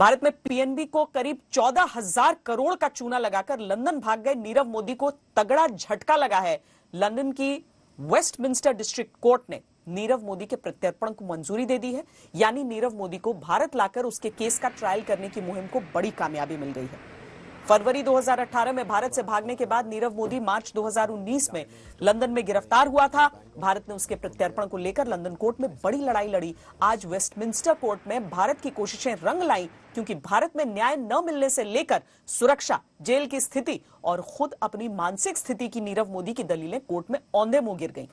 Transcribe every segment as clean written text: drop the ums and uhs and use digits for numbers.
भारत में पीएनबी को करीब 14,000 करोड़ का चूना लगाकर लंदन भाग गए नीरव मोदी को तगड़ा झटका लगा है। लंदन की वेस्टमिंस्टर डिस्ट्रिक्ट कोर्ट ने नीरव मोदी के प्रत्यर्पण को मंजूरी दे दी है। यानी नीरव मोदी को भारत लाकर उसके केस का ट्रायल करने की मुहिम को बड़ी कामयाबी मिल गई है। फरवरी 2018 में भारत से भागने के बाद नीरव मोदी मार्च 2019 में लंदन में गिरफ्तार हुआ था। भारत ने उसके प्रत्यर्पण को लेकर लंदन कोर्ट में बड़ी लड़ाई लड़ी। आज वेस्टमिंस्टर कोर्ट में भारत की कोशिशें रंग लाई, क्योंकि भारत में न्याय न मिलने से लेकर सुरक्षा, जेल की स्थिति और खुद अपनी मानसिक स्थिति की नीरव मोदी की दलीलें कोर्ट में औंधे मुंह गिर गईं।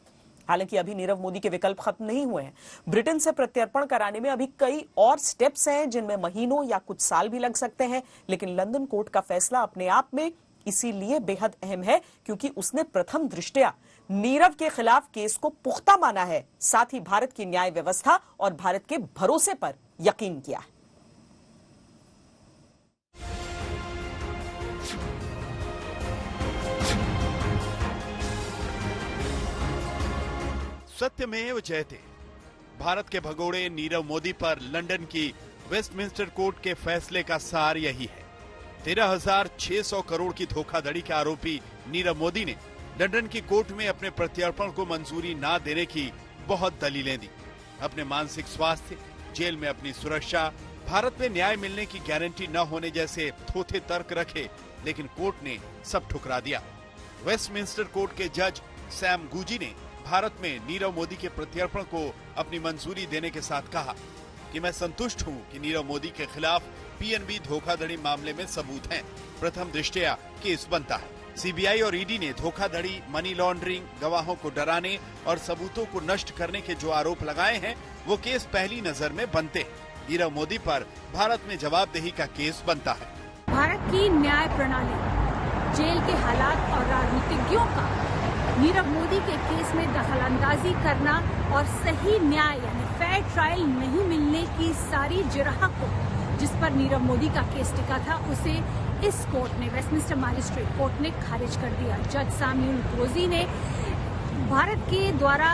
हालांकि अभी नीरव मोदी के विकल्प खत्म नहीं हुए हैं। ब्रिटेन से प्रत्यर्पण कराने में अभी कई और स्टेप्स हैं, जिनमें महीनों या कुछ साल भी लग सकते हैं। लेकिन लंदन कोर्ट का फैसला अपने आप में इसीलिए बेहद अहम है क्योंकि उसने प्रथम दृष्टया नीरव के खिलाफ केस को पुख्ता माना है, साथ ही भारत की न्याय व्यवस्था और भारत के भरोसे पर यकीन किया है। सत्यमेव जयते। भारत के भगोड़े नीरव मोदी पर लंदन की वेस्टमिंस्टर कोर्ट के फैसले का सार यही है। 13,600 करोड़ की धोखाधड़ी के आरोपी नीरव मोदी ने लंदन की कोर्ट में अपने प्रत्यर्पण को मंजूरी न देने की बहुत दलीलें दी। अपने मानसिक स्वास्थ्य, जेल में अपनी सुरक्षा, भारत में न्याय मिलने की गारंटी न होने जैसे थोथे तर्क रखे, लेकिन कोर्ट ने सब ठुकरा दिया। वेस्टमिंस्टर कोर्ट के जज सैम गूजी ने भारत में नीरव मोदी के प्रत्यर्पण को अपनी मंजूरी देने के साथ कहा कि मैं संतुष्ट हूं कि नीरव मोदी के खिलाफ पीएनबी धोखाधड़ी मामले में सबूत हैं। प्रथम दृष्टया केस बनता है। सीबीआई और ईडी ने धोखाधड़ी, मनी लॉन्ड्रिंग, गवाहों को डराने और सबूतों को नष्ट करने के जो आरोप लगाए हैं, वो केस पहली नजर में बनते हैं। नीरव मोदी पर भारत में जवाबदेही का केस बनता है। भारत की न्याय प्रणाली, जेल के हालात और राजनीतिज्ञों का नीरव मोदी के केस में दखलंदाजी करना और सही न्याय यानी फेयर ट्रायल नहीं मिलने की सारी जिरह को जिस पर नीरव मोदी का केस टिका था, उसे इस कोर्ट ने, वेस्टमिंस्टर मजिस्ट्रेट कोर्ट ने खारिज कर दिया। जज सैमुअल क्रोजी ने भारत के द्वारा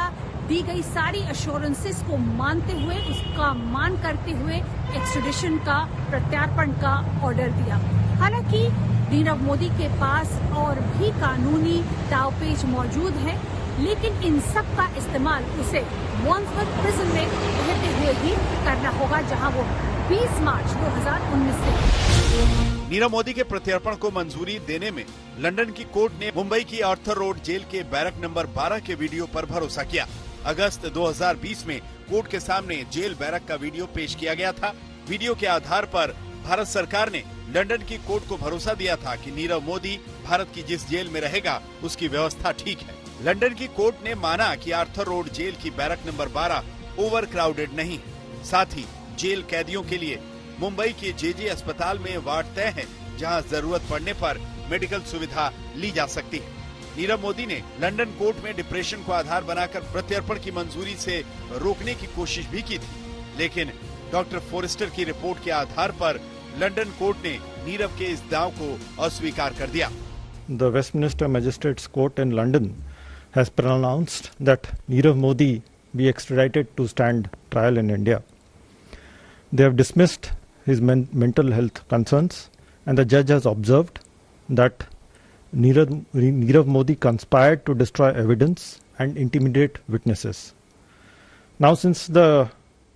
दी गई सारी अश्योरेंसेस को मानते हुए, उसका मान करते हुए एक्स्ट्रेडिशन का, प्रत्यार्पण का ऑर्डर दिया। हालांकि नीरव मोदी के पास और भी कानूनी दावपेच मौजूद हैं, लेकिन इन सब का इस्तेमाल उसे वॉन्सवर्थ प्रिजन में रहते हुए ही करना होगा, जहां वो 20 मार्च 2019 से। नीरव मोदी के प्रत्यर्पण को मंजूरी देने में लंदन की कोर्ट ने मुंबई की आर्थर रोड जेल के बैरक नंबर 12 के वीडियो पर भरोसा किया। अगस्त 2020 में कोर्ट के सामने जेल बैरक का वीडियो पेश किया गया था। वीडियो के आधार पर भारत सरकार ने लंदन की कोर्ट को भरोसा दिया था कि नीरव मोदी भारत की जिस जेल में रहेगा उसकी व्यवस्था ठीक है। लंदन की कोर्ट ने माना कि आर्थर रोड जेल की बैरक नंबर 12 ओवर क्राउडेड नहीं, साथ ही जेल कैदियों के लिए मुंबई के जेजे अस्पताल में वार्ड तय है, जहां जरूरत पड़ने पर मेडिकल सुविधा ली जा सकती है। नीरव मोदी ने लंदन कोर्ट में डिप्रेशन को आधार बनाकर प्रत्यर्पण की मंजूरी से रोकने की कोशिश भी की थी, लेकिन डॉक्टर फोरेस्टर की रिपोर्ट के आधार पर लंदन कोर्ट ने नीरव के इस दाव को अस्वीकार कर दिया। The Westminster Magistrates Court in London has pronounced that Nirav Modi be extradited to stand trial in India. They have dismissed his mental health concerns, and the judge has observed that Nirav Modi conspired to destroy evidence and intimidate witnesses. Now, since the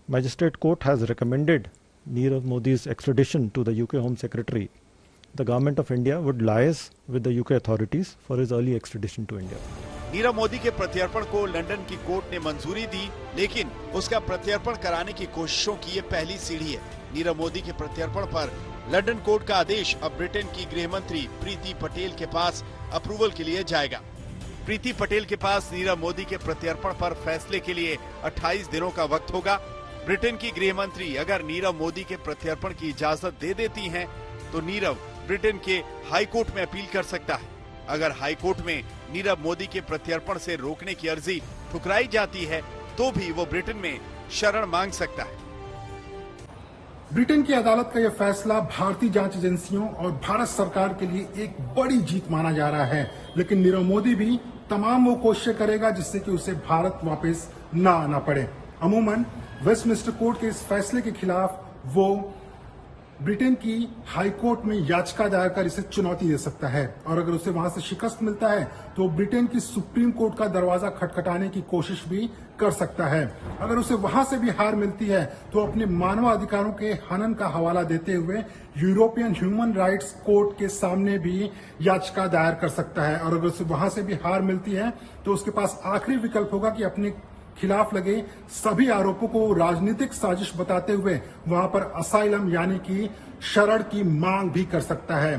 Magistrate Court has recommended Nirav Modi's extradition to the UK Home Secretary, the Government of India would liaise with the UK authorities for his early extradition to India. Nirav Modi के प्रत्यर्पण को London की court ने मंजूरी दी, लेकिन उसका प्रत्यर्पण कराने की कोशिशों की ये पहली सीढ़ी है। नीरव मोदी के प्रत्यर्पण पर लंदन कोर्ट का आदेश अब ब्रिटेन की गृह मंत्री प्रीति पटेल के पास अप्रूवल के लिए जाएगा। प्रीति पटेल के पास नीरव मोदी के प्रत्यर्पण पर फैसले के लिए 28 दिनों का वक्त होगा। ब्रिटेन की गृह मंत्री अगर नीरव मोदी के प्रत्यर्पण की इजाजत दे देती हैं, तो नीरव ब्रिटेन के हाई कोर्ट में अपील कर सकता है। अगर हाई कोर्ट में नीरव मोदी के प्रत्यर्पण से रोकने की अर्जी ठुकराई जाती है, तो भी वो ब्रिटेन में शरण मांग सकता है। ब्रिटेन की अदालत का यह फैसला भारतीय जांच एजेंसियों और भारत सरकार के लिए एक बड़ी जीत माना जा रहा है, लेकिन नीरव मोदी भी तमाम वो कोशिशें करेगा जिससे कि उसे भारत वापस न आना पड़े। अमूमन वेस्टमिंस्टर कोर्ट के इस फैसले के खिलाफ वो ब्रिटेन की हाई कोर्ट में याचिका दायर कर इसे चुनौती दे सकता है और अगर उसे वहां से शिकस्त मिलता है तो ब्रिटेन की सुप्रीम कोर्ट का दरवाजा खटखटाने की कोशिश भी कर सकता है। अगर उसे वहां से भी हार मिलती है तो अपने मानवाधिकारों के हनन का हवाला देते हुए यूरोपियन ह्यूमन राइट्स कोर्ट के सामने भी याचिका दायर कर सकता है और अगर उसे वहां से भी हार मिलती है तो उसके पास आखिरी विकल्प होगा कि अपने खिलाफ लगे सभी आरोपों को राजनीतिक साजिश बताते हुए वहां पर असाइलम यानी कि शरण की मांग भी कर सकता है।